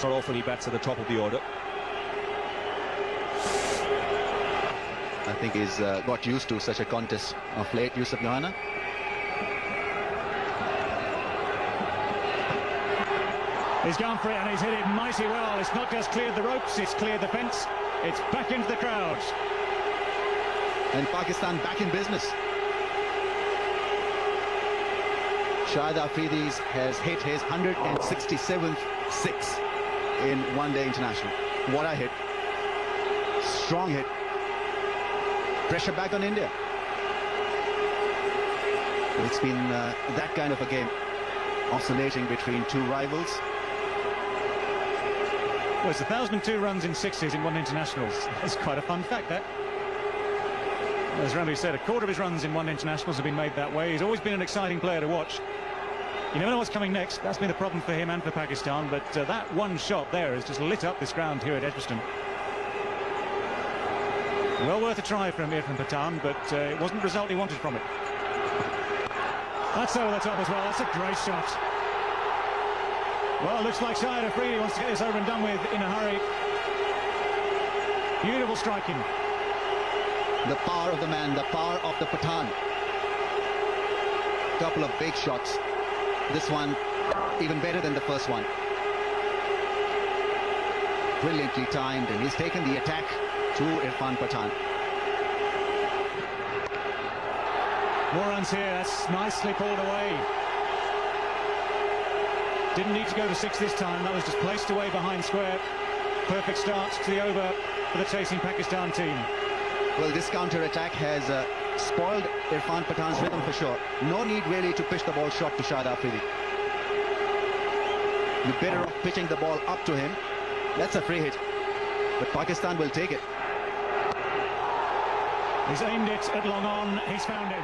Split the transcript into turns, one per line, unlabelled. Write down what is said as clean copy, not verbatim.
Not often he bats at the top of the order.
I think he's got used to such a contest of late, Yusuf Johanna.
He's gone for it and he's hit it mighty well. It's not just cleared the ropes, it's cleared the fence. It's back into the crowd.
And Pakistan back in business. Shahid Afridi has hit his 167th six in one-day international. What a hit. Strong hit. Pressure back on India. It's been that kind of a game, oscillating between two rivals.
Well, it's 1,002 runs in sixes in one internationals. That's quite a fun fact, that. As Rami said, a quarter of his runs in one internationals have been made that way. He's always been an exciting player to watch. You never know what's coming next. That's been the problem for him and for Pakistan. But that one shot there has just lit up this ground here at Edgbaston. Well worth a try from Pathan, but it wasn't the result he wanted from it. That's over the top as well. That's a great shot. Well, it looks like Shahid Afridi wants to get this over and done with in a hurry. Beautiful striking.
The power of the man, the power of the Pathan. Couple of big shots. This one even better than the first one. Brilliantly timed, and he's taken the attack to Irfan Pathan.
More runs here. That's nicely pulled away. Didn't need to go to six this time. That was just placed away behind square. Perfect start to the over for the chasing Pakistan team.
Well, this counter-attack has spoiled Irfan Pathan's rhythm for sure. No need really to pitch the ball short to Shahid Afridi. You're better off pitching the ball up to him. That's a free hit. But Pakistan will take it.
He's aimed it at long on. He's found him.